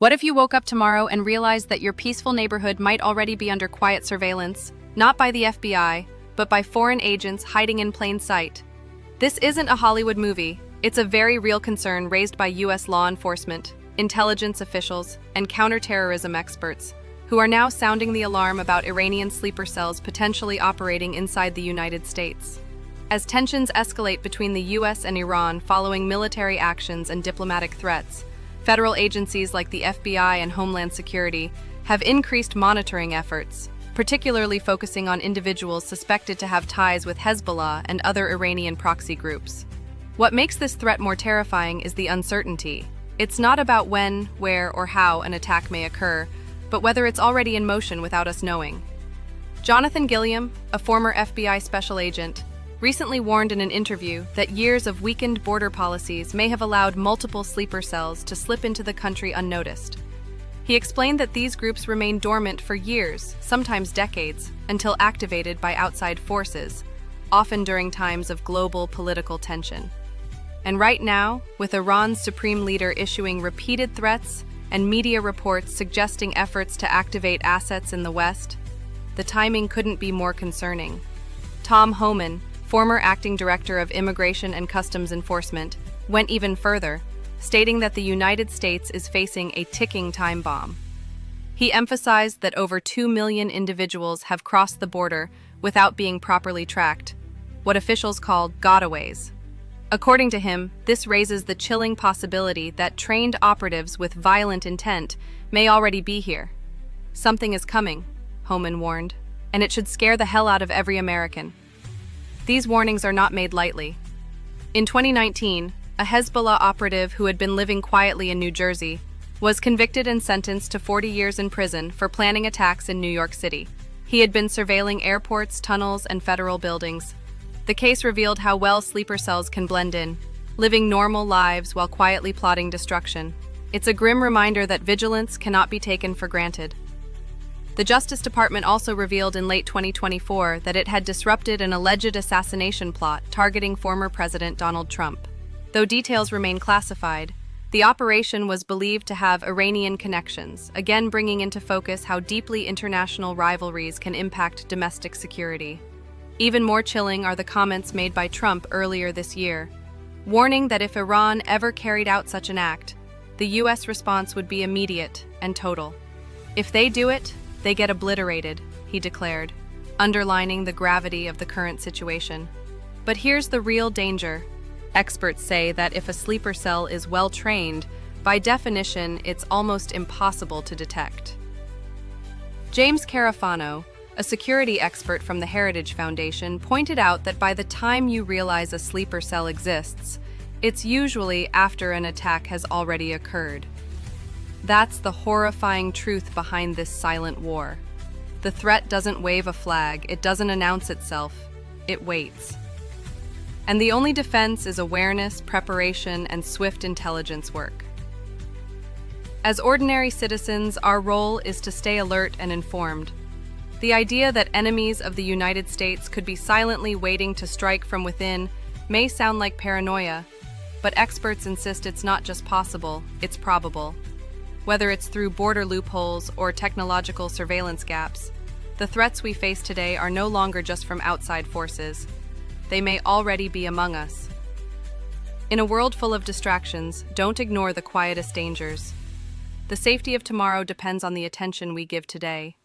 What if you woke up tomorrow and realized that your peaceful neighborhood might already be under quiet surveillance, not by the FBI, but by foreign agents hiding in plain sight? This isn't a Hollywood movie. It's a very real concern raised by U.S. law enforcement, intelligence officials, and counterterrorism experts, who are now sounding the alarm about Iranian sleeper cells potentially operating inside the United States. As tensions escalate between the U.S. and Iran following military actions and diplomatic threats, federal agencies like the FBI and Homeland Security have increased monitoring efforts, particularly focusing on individuals suspected to have ties with Hezbollah and other Iranian proxy groups. What makes this threat more terrifying is the uncertainty. It's not about when, where, or how an attack may occur, but whether it's already in motion without us knowing. Jonathan Gilliam, a former FBI special agent, recently warned in an interview that years of weakened border policies may have allowed multiple sleeper cells to slip into the country unnoticed. He explained that these groups remain dormant for years, sometimes decades, until activated by outside forces, often during times of global political tension. And right now, with Iran's supreme leader issuing repeated threats and media reports suggesting efforts to activate assets in the West, the timing couldn't be more concerning. Tom Homan, former acting director of Immigration and Customs Enforcement, went even further, stating that the United States is facing a ticking time bomb. He emphasized that over 2 million individuals have crossed the border without being properly tracked, what officials called gotaways. According to him, this raises the chilling possibility that trained operatives with violent intent may already be here. Something is coming, Homan warned, and it should scare the hell out of every American. These warnings are not made lightly. In 2019, a Hezbollah operative who had been living quietly in New Jersey was convicted and sentenced to 40 years in prison for planning attacks in New York City. He had been surveilling airports, tunnels, and federal buildings. The case revealed how well sleeper cells can blend in, living normal lives while quietly plotting destruction. It's a grim reminder that vigilance cannot be taken for granted. The Justice Department also revealed in late 2024 that it had disrupted an alleged assassination plot targeting former President Donald Trump. Though details remain classified, the operation was believed to have Iranian connections, again bringing into focus how deeply international rivalries can impact domestic security. Even more chilling are the comments made by Trump earlier this year, warning that if Iran ever carried out such an act, the U.S. response would be immediate and total. If they do it, they get obliterated, he declared, underlining the gravity of the current situation. But here's the real danger. Experts say that if a sleeper cell is well trained, by definition, it's almost impossible to detect. James Carafano, a security expert from the Heritage Foundation, pointed out that by the time you realize a sleeper cell exists, it's usually after an attack has already occurred. That's the horrifying truth behind this silent war. The threat doesn't wave a flag, it doesn't announce itself, it waits. And the only defense is awareness, preparation, and swift intelligence work. As ordinary citizens, our role is to stay alert and informed. The idea that enemies of the United States could be silently waiting to strike from within may sound like paranoia, but experts insist it's not just possible, it's probable. Whether it's through border loopholes or technological surveillance gaps, the threats we face today are no longer just from outside forces. They may already be among us. In a world full of distractions, don't ignore the quietest dangers. The safety of tomorrow depends on the attention we give today.